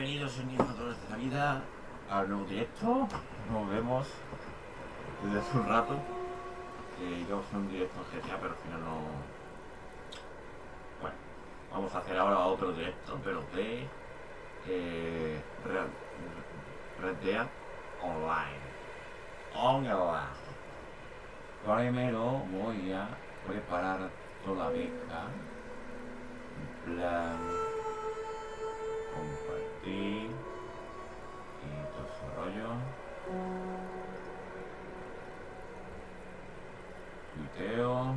Bienvenidos, Sniffer de la vida, al nuevo directo. Nos vemos desde hace un rato. Íbamos a hacer un directo en GTA, pero al final no. Bueno, vamos a hacer ahora otro directo, pero de Red Dead Online. Primero voy a preparar toda la beca. En plan, compartir y todo ese rollo. Tuiteo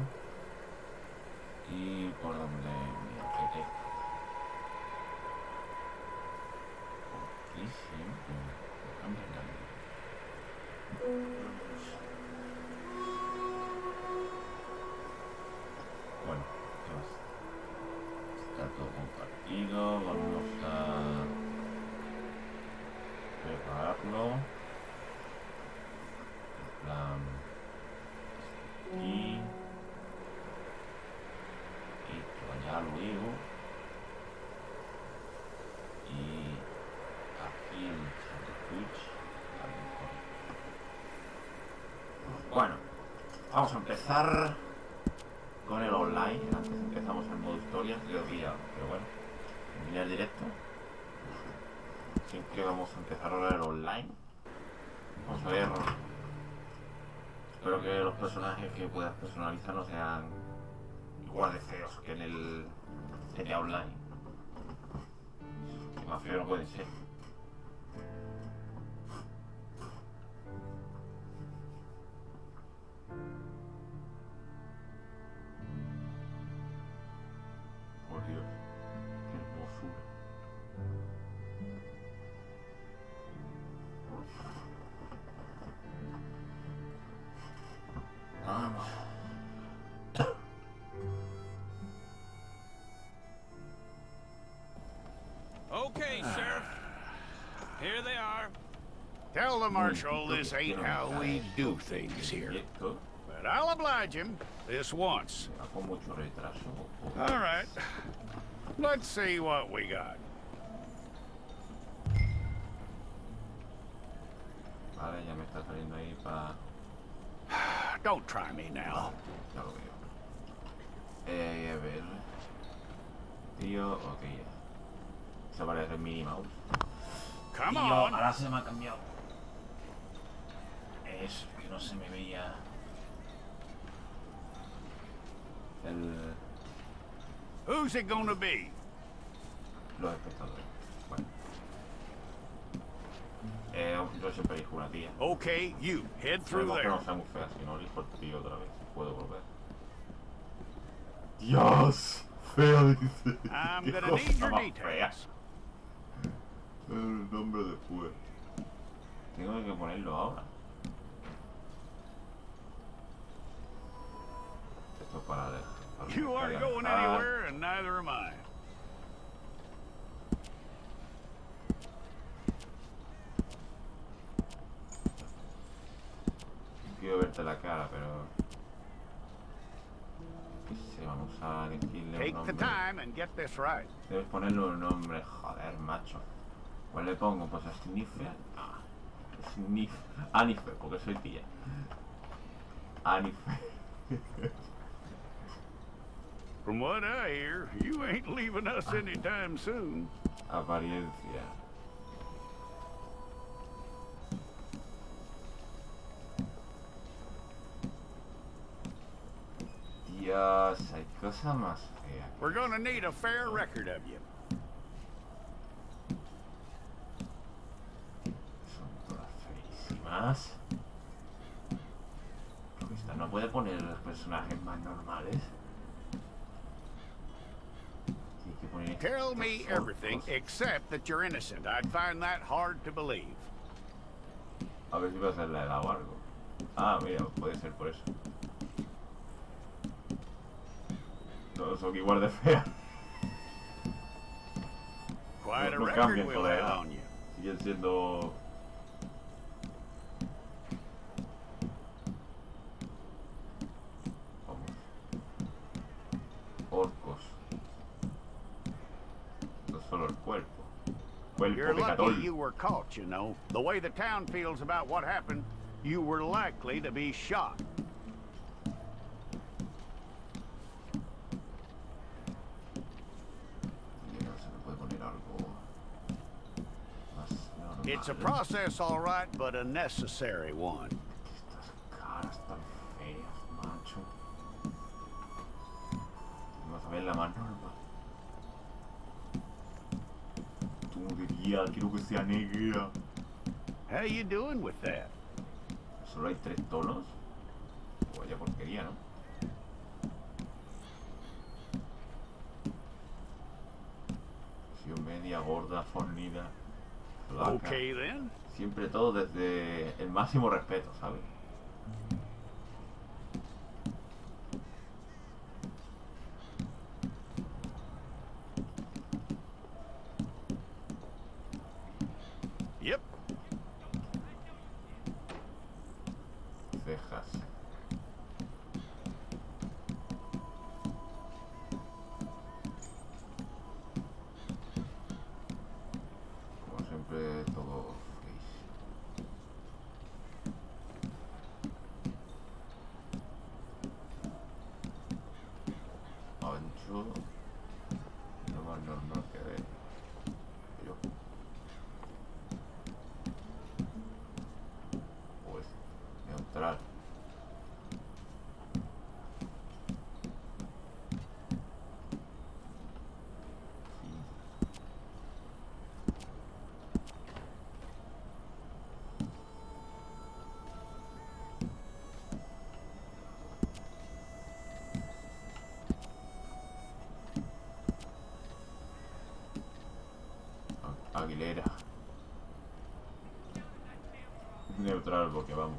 y por donde me apetezca. Aquí siempre me cambian la vida. Bueno, ¿qué más? Está todo compartido. Vamos a prepararlo. En plan, aquí. Esto allá luego. Y aquí en el chat de Twitch. Bueno, vamos a empezar con el online. Antes empezamos el modo historia, creo que ya, pero bueno, en el directo. Así que vamos a empezar ahora el online. Vamos a ver. Espero que los personajes que puedas personalizar no sean igual de feos que en el GTA Online. Que más feos no pueden ser. Por Dios, qué hermosura. Vamos. Okay, Sheriff. Here they are. Tell the Marshal this ain't how we do things here. But I'll oblige him this once. Con mucho retraso. All right. Let's see what we got. Vale, ya me está saliendo ahí para... Don't try me now. Ya lo veo. A ver... Tío, ok ya. Se parece el Minnie Mouse. Come Tío, on. ahora se me ha cambiado. Es que no se me veía... El... Who's it gonna be? Los espectadores. Bueno. Yo siempre elijo una tía. Okay, you head through Que there. no sea muy fea, si no elijo el tío otra vez. Puedo volver. ¡Dios! Fea, dice. I'm Qué gonna cosa need your más details. fea. El nombre después. Tengo que ponerlo ahora. Esto para You aren't going anywhere, and neither am I. Quiero verte la cara, pero... ¿Qué sé? Vamos a elegirle un Take the nombre. time and get this right. Debes ponerle un nombre, joder, macho. ¿Cuál le pongo? Pues a Sniffer. Ah, Sniffer, porque soy tía. Sniffer. From what I hear, you ain't leaving us anytime soon. Apariencia. Dios, hay cosas más feas. We're gonna need a fair record of you. Son todas feísimas. Esta no puede poner los personajes más normales. Tiene que poner Tell me estos everything orcos. except that you're innocent. I'd find that hard to believe. A ver si va a ser la de la o algo. Ah, mira, puede ser por eso. No, son igual de feas. Quite a No record cambian we'll toda have edad. on you. Siguen siendo... Vamos. Orcos. No solo el cuerpo. el You're lucky popecatol. you were caught, you know. The way the town feels about what happened, you were likely to be shot. It's a process, all right, but a necessary one. Estas caras tan feas, macho. Vamos a ver la más normal. Tú no dirías, quiero que sea negra. How you doing with that? Solo hay 3 tonos. Vaya porquería, ¿no? Media, gorda, fornida, flaca. Okay, then. Siempre todo desde el máximo respeto, ¿sabes? Yep. Cejas. Como siempre, todo gris. Ancho. Lo más normal que ve. Yo. Pues, neutral. Aguilera. Neutral porque vamos.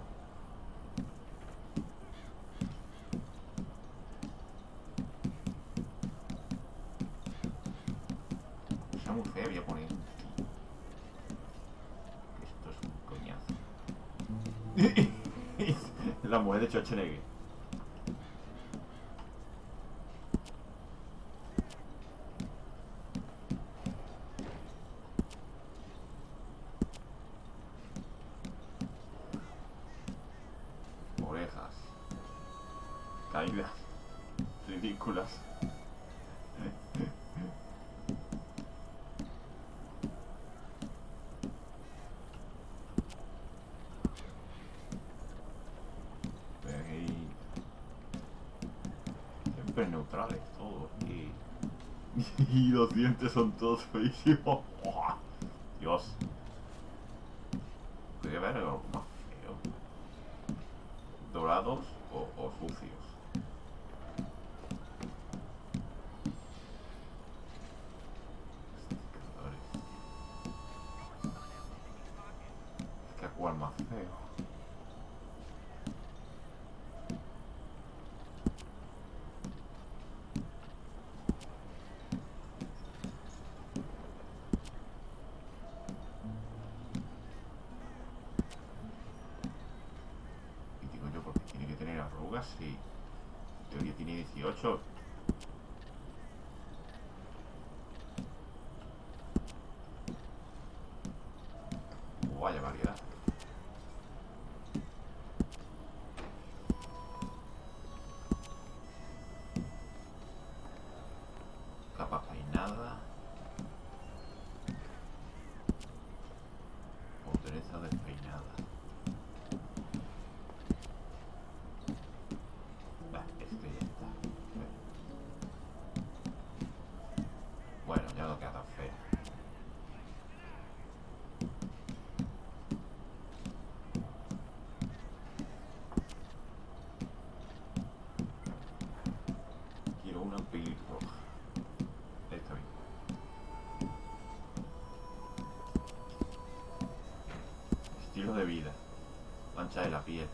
Está muy fea, voy a poner. Esto es un coñazo. La mujer de Schwarzenegger. Orejas. Caídas. Ridículas. Siempre neutrales todos. Y los dientes son todos feísimos. Dios. Podría haber algo más feo. Dorados o sucios. Es que a cuál más feo. Sí, en teoría tiene 18. Vaya variedad. Capa peinada. Pobreza despeinada. Bueno, ya no queda tan fea. Quiero una pelirroja. Está bien. Estilo de vida. Mancha de la piel.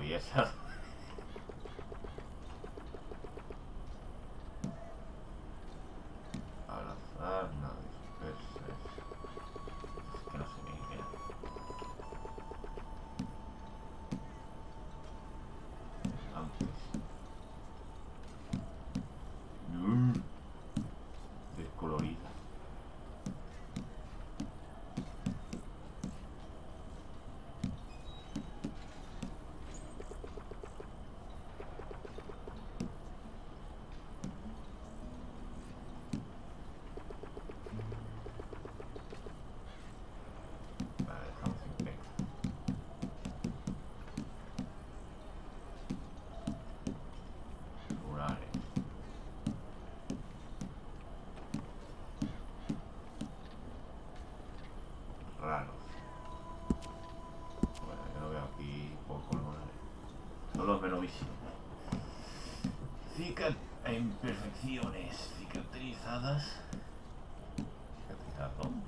atraviesas. Al azar, no disperses. Es que no sé ni qué. Antes. Descolorida. Vale, dejamos sin peca. Rurales. Raros. Bueno, yo no veo aquí poco lunares. Son los menos visibles. Imperfecciones cicatrizadas. ¿Cicatrizadas dónde?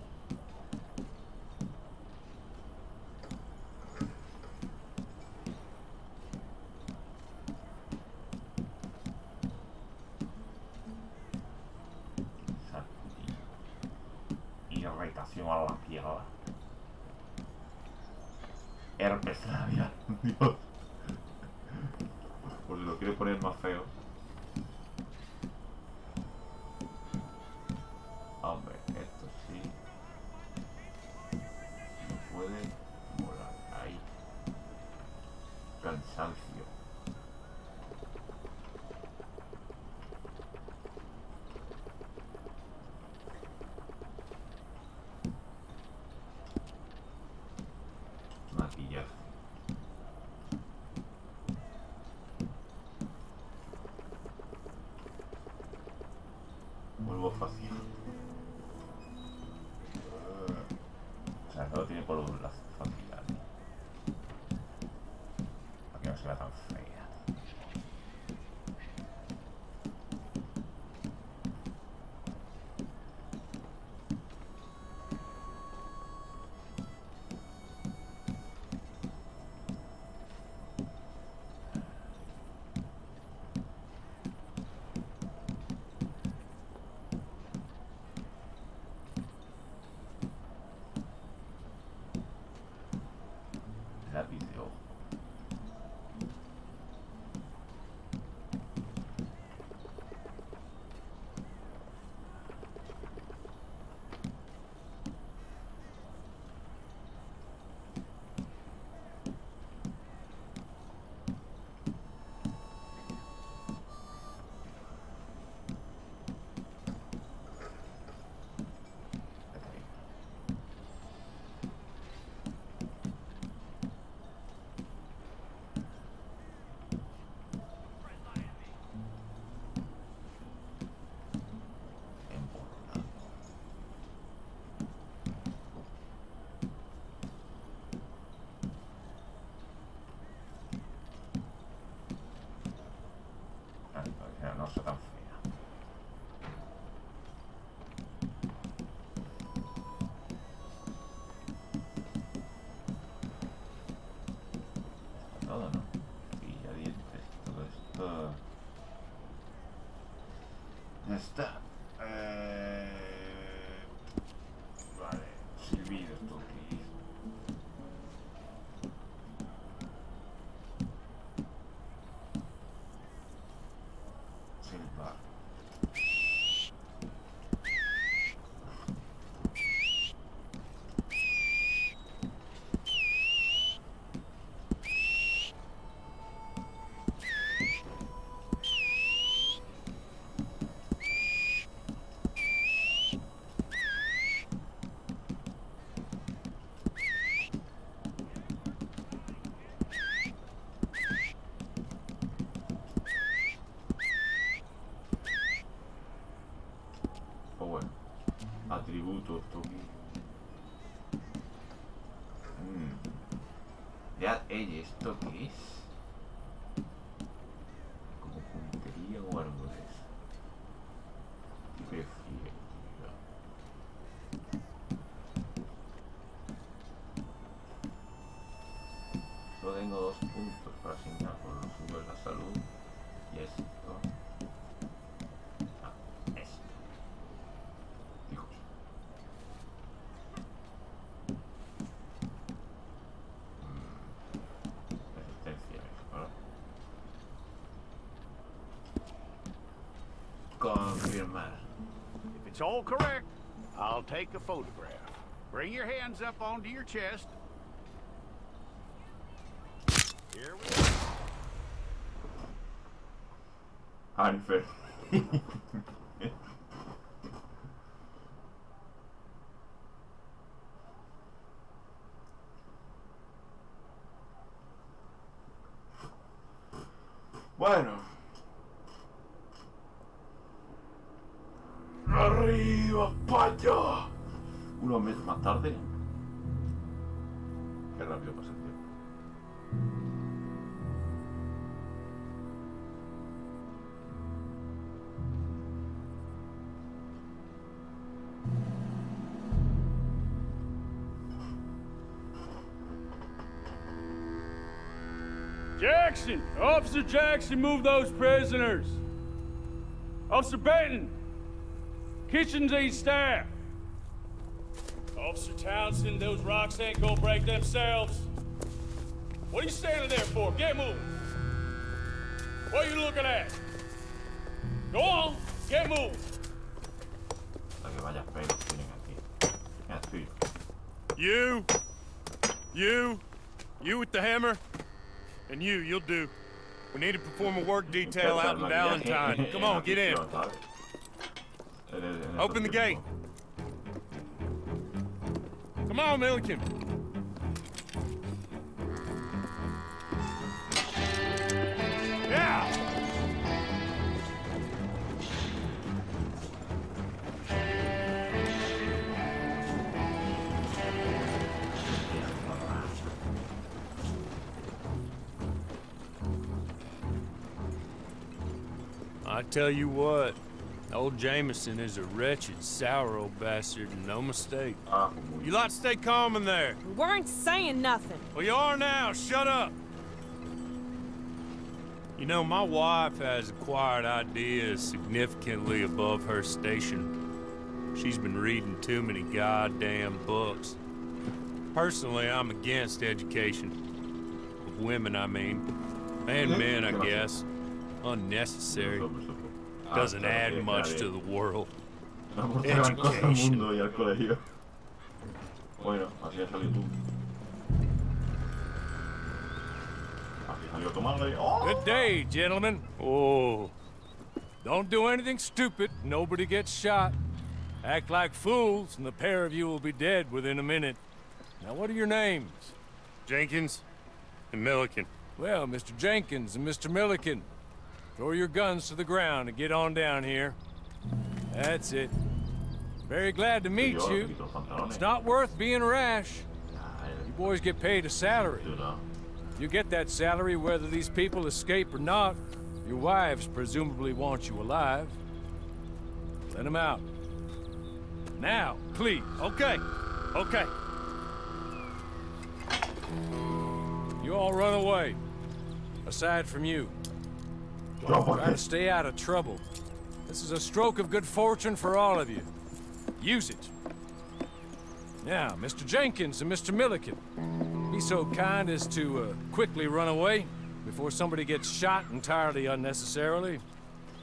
Irritación a la piel. Herpes labial. Dios. Por si lo quiere poner más feo. Hombre, esto sí. No puede molar. Ahí. Cansancio. Maquillaje. Polvo facial. O sea, todo tiene polvo facial. Para que no se vea tan fea. Lápiz de ojo. No está tan fea. Está todo, ¿no? Pilla dientes, todo esto. Ya está. Vale, silbido esto aquí. Silbar. O bueno, atributos, toque. Ya, ¿esto qué es? Como puntería o algo de eso. ¿Qué prefiere? Solo tengo 2 puntos para 5 Confirmar. If it's all correct, I'll take a photograph. Bring your hands up onto your chest. Here we go. Sniffer. Bueno. Arriba, España. Unos meses más tarde. Qué rápido pasa el tiempo. Jackson! Officer Jackson, move those prisoners! Officer Benton! Kitchens ain't staff! Officer Townsend, those rocks ain't gonna break themselves. What are you standing there for? Get moving! What are you looking at? Go on, get moving! Para que vayas pelos tienen aquí. Ya estoy. You with the hammer, and you'll do. We need to perform a work detail out in Valentine. Come on, get in. Open the gate. Come on, Milliken. Yeah! I tell you what, old Jameson is a wretched, sour old bastard, and no mistake. You lot stay calm in there. We weren't saying nothing. Well, you are now. Shut up. You know, my wife has acquired ideas significantly above her station. She's been reading too many goddamn books. Personally, I'm against education. Of women, I mean. And men, I guess. Unnecessary. Doesn't add much to the world. Education. Bueno, así ha salido tú. Así salió tu madre. ¡Oh! Good day, gentlemen. Oh. Don't do anything stupid. Nobody gets shot. Act like fools, and the pair of you will be dead within a minute. Now, what are your names? Jenkins and Milliken. Well, Mr. Jenkins and Mr. Milliken, throw your guns to the ground and get on down here. That's it. Very glad to meet you. It's not worth being rash. You boys get paid a salary. You get that salary whether these people escape or not. Your wives presumably want you alive. Let them out. Now, please. Okay. You all run away. Aside from you. Try to stay out of trouble. This is a stroke of good fortune for all of you. Use it. Now, Mr. Jenkins and Mr. Milliken, be so kind as to quickly run away before somebody gets shot entirely unnecessarily.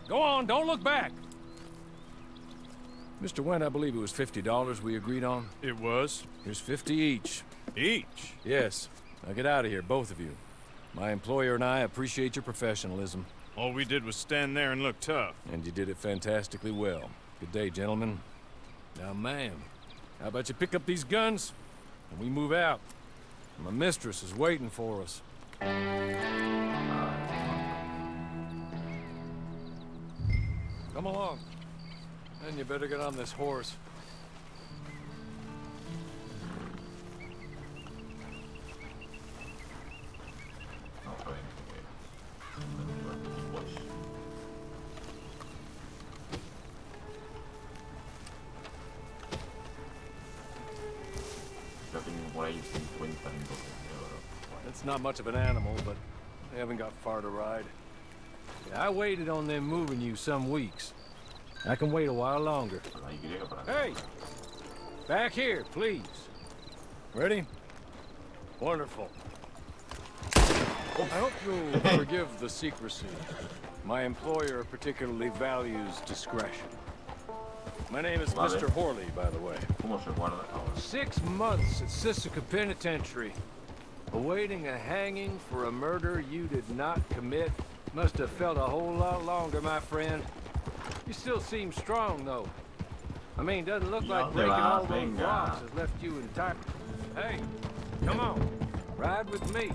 Go on, don't look back. Mr. Wendt, I believe it was $50 we agreed on. It was. Here's 50 each. Each? Yes. Now get out of here, both of you. My employer and I appreciate your professionalism. All we did was stand there and look tough. And you did it fantastically well. Good day, gentlemen. Now, ma'am, how about you pick up these guns and we move out? My mistress is waiting for us. Come along. And you better get on this horse. It's not much of an animal, but they haven't got far to ride. Yeah, I waited on them moving you some weeks. I can wait a while longer. Hey! Back here, please. Ready? Wonderful. I hope you'll forgive the secrecy. My employer particularly values discretion. My name is Vale. Mr. Horley, by the way. ¿Cómo se guarda ahora? 6 months at Sisika Penitentiary, awaiting a hanging for a murder you did not commit. Must have felt a whole lot longer, my friend. You still seem strong, though. I mean, doesn't look like breaking all those rocks has left you entire. Hey, come on, ride with me.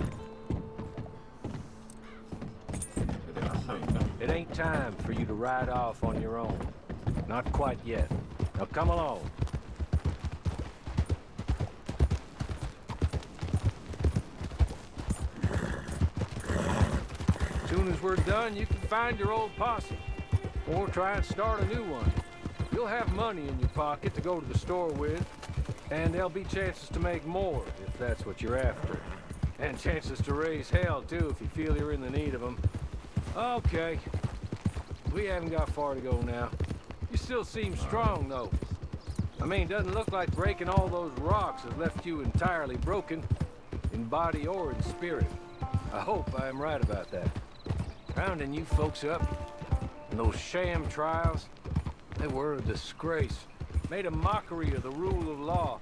¿Qué te pasa, venga? It ain't time for you to ride off on your own. Not quite yet. Now come along. As soon as we're done, you can find your old posse. Or try and start a new one. You'll have money in your pocket to go to the store with, and there'll be chances to make more, if that's what you're after. And chances to raise hell, too, if you feel you're in the need of them. Okay. We haven't got far to go now. You still seem strong, though. I mean, doesn't look like breaking all those rocks has left you entirely broken, in body or in spirit. I hope I am right about that. Rounding you folks up, and those sham trials, they were a disgrace. Made a mockery of the rule of law.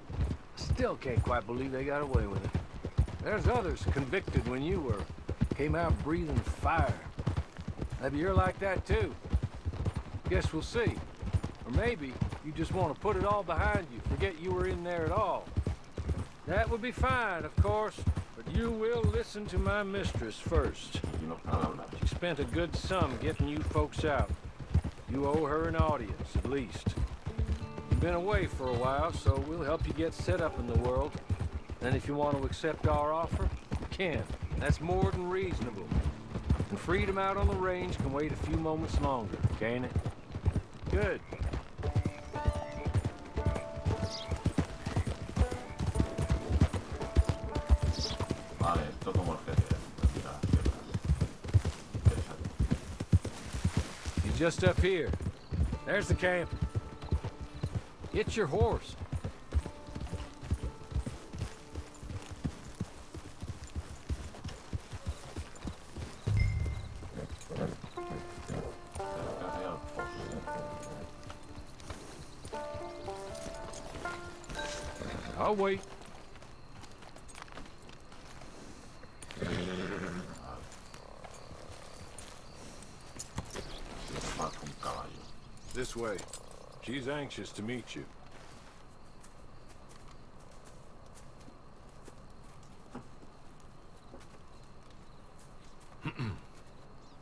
Still can't quite believe they got away with it. There's others convicted when you were. Came out breathing fire. Maybe you're like that too. Guess we'll see. Or maybe you just want to put it all behind you, forget you were in there at all. That would be fine, of course, but you will listen to my mistress first. Y no para hablar. She spent a good sum getting you folks out. You owe her an audience, at least. You've been away for a while, so we'll help you get set up in the world. And if you want to accept our offer, you can. That's more than reasonable. And freedom out on the range can wait a few moments longer, can't it? Good. Vale, esto como el jefe. Mira, interesante. He's just up here. There's the camp. Get your horse. I'll wait. This way. She's anxious to meet you.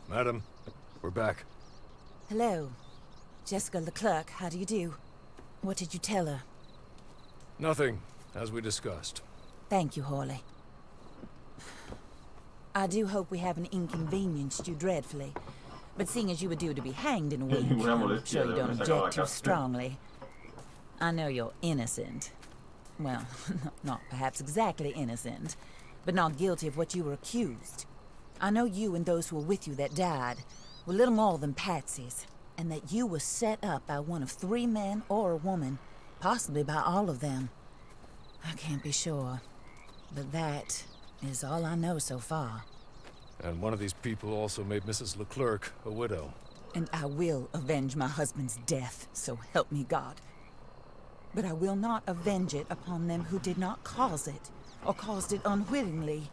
Madam, we're back. Hello. Jessica Leclerc, how do you do? What did you tell her? Nothing, as we discussed. Thank you, Horley. I do hope we haven't inconvenienced you dreadfully. But seeing as you were due to be hanged in a week, I'm sure you don't object too strongly. I know you're innocent. Well, not perhaps exactly innocent, but not guilty of what you were accused. I know you and those who were with you that died were little more than patsies, and that you were set up by one of 3 men or a woman, possibly by all of them. I can't be sure, but that is all I know so far. And one of these people also made Mrs. Leclerc a widow. And I will avenge my husband's death, so help me God. But I will not avenge it upon them who did not cause it, or caused it unwittingly.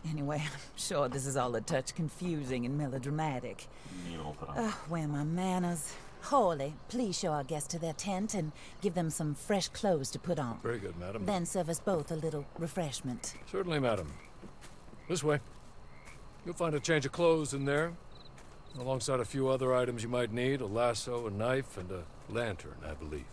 Anyway, I'm sure this is all a touch confusing and melodramatic. Where are my manners? Horley, please show our guests to their tent and give them some fresh clothes to put on. Very good, madam. Then serve us both a little refreshment. Certainly, madam. This way. You'll find a change of clothes in there, alongside a few other items you might need, a lasso, a knife, and a lantern, I believe.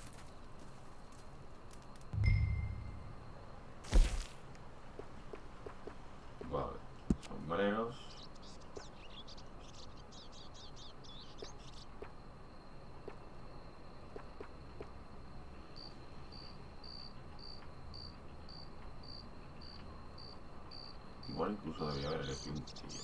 Vale, sombreros. Igual incluso debería haber elegido un tío.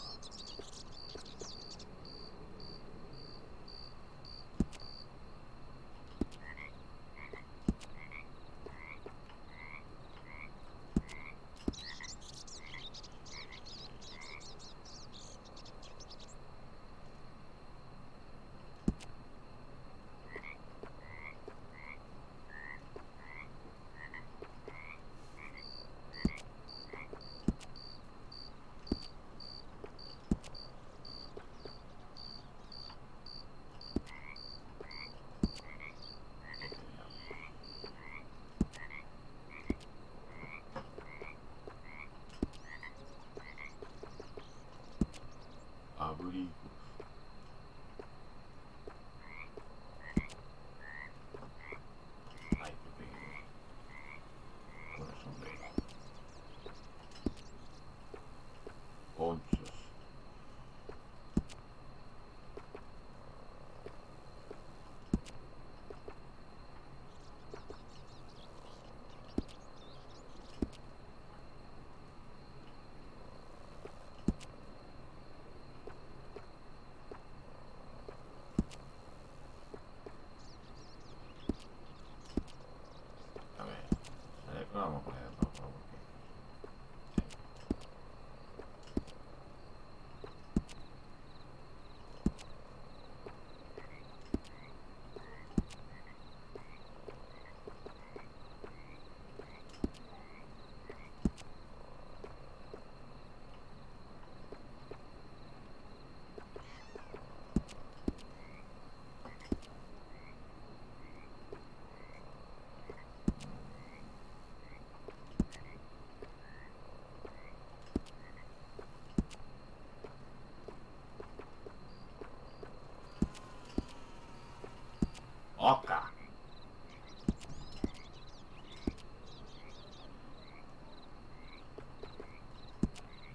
Oca.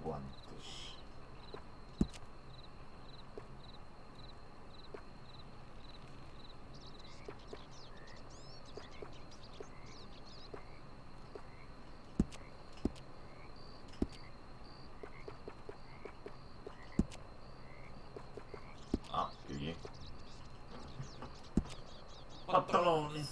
Guantes. Ah, qué bien. Pantalones.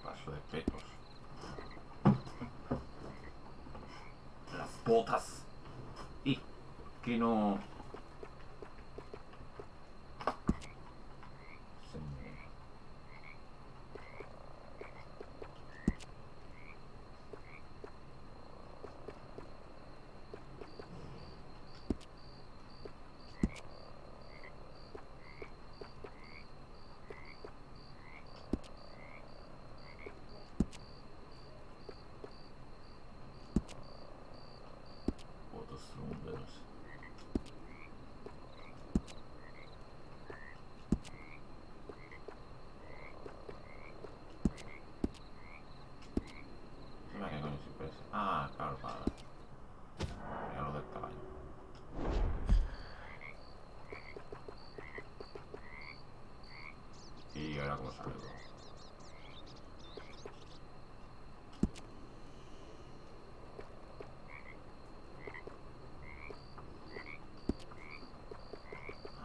Paso de pelos. Las botas. Y que no. Se me... Botas rumberas. ¿Qué coño se parece? Ah, claro, para lo del caballo. Y ahora cómo sale todo.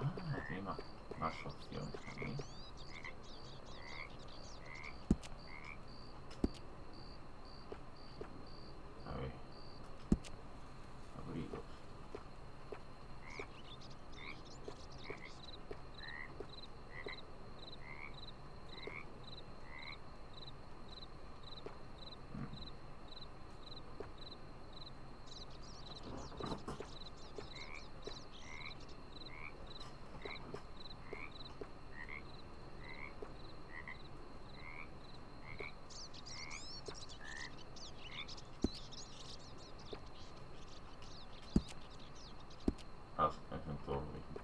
Ah, tiene más opciones aquí. A ver. Abrigos. Ah, es en todo lo mismo.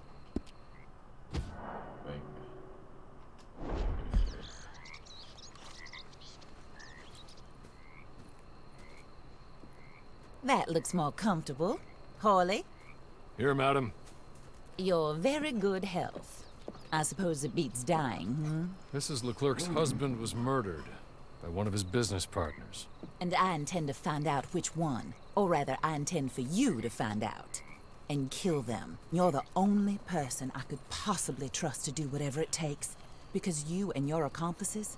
Venga. That looks more comfortable. Hawley, Here, madam. your very good health. I suppose it beats dying, Mrs. Leclerc's husband was murdered by one of his business partners. And I intend to find out which one. Or rather, I intend for you to find out. And kill them. You're the only person I could possibly trust to do whatever it takes. Because you and your accomplices,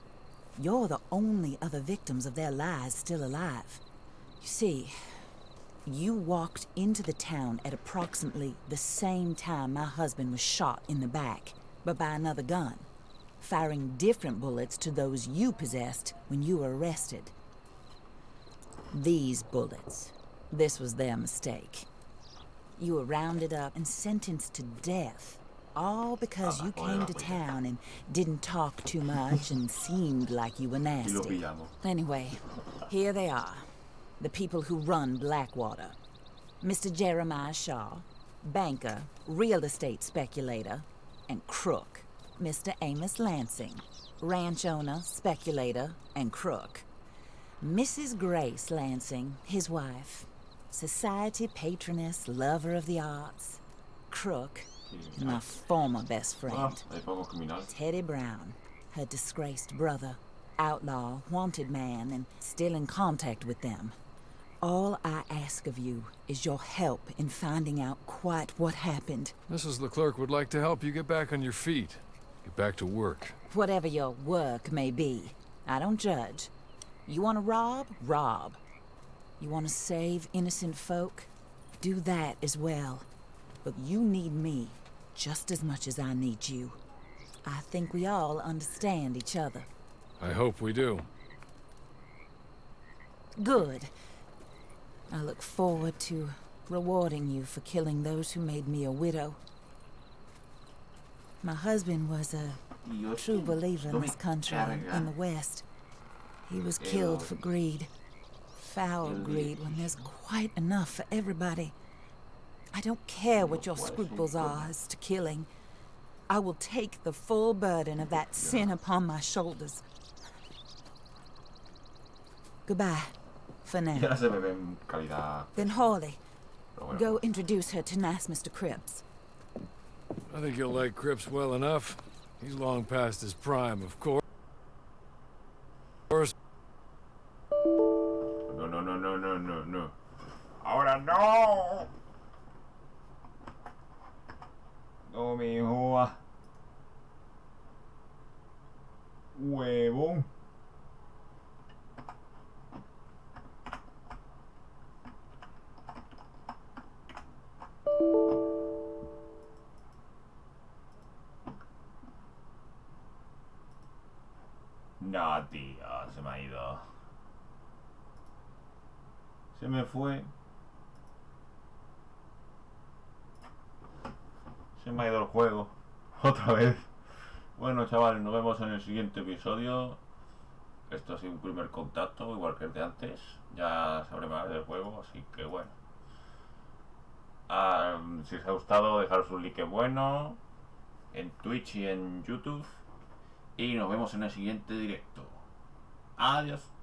you're the only other victims of their lies still alive. You see, you walked into the town at approximately the same time my husband was shot in the back, but by another gun, firing different bullets to those you possessed when you were arrested. These bullets, this was their mistake. You were rounded up and sentenced to death, all because you came to town and didn't talk too much and seemed like you were nasty. Anyway, here they are. The people who run Blackwater. Mr. Jeremiah Shaw, banker, real estate speculator, and crook. Mr. Amos Lansing, ranch owner, speculator, and crook. Mrs. Grace Lansing, his wife, society patroness, lover of the arts, crook, and my former best friend, Teddy Brown, her disgraced brother, outlaw, wanted man, and still in contact with them. All I ask of you is your help in finding out quite what happened. Mrs. Leclerc would like to help you get back on your feet. Get back to work. Whatever your work may be, I don't judge. You want to rob? Rob. You want to save innocent folk? Do that as well. But you need me just as much as I need you. I think we all understand each other. I hope we do. Good. I look forward to rewarding you for killing those who made me a widow. My husband was a true believer in this country and in the West. He was killed for greed. Foul greed when there's quite enough for everybody. I don't care what your scruples are as to killing. I will take the full burden of that sin upon my shoulders. Goodbye, for now. Ya se me ve en calidad. Then Hawley, Bueno. go introduce her to nice Mr. Cripps. I think you'll like Cripps well enough. He's long past his prime, of course. No. Ahora no. No me jodas. Huevón. No, tío, se me ha ido. Se me fue. Se me ha ido el juego. Otra vez. Bueno, chavales, nos vemos en el siguiente episodio. Esto ha sido un primer contacto, igual que el de antes. Ya sabré más del juego, así que bueno. Si os ha gustado, dejaros un like bueno en Twitch y en YouTube. Y nos vemos en el siguiente directo. Adiós.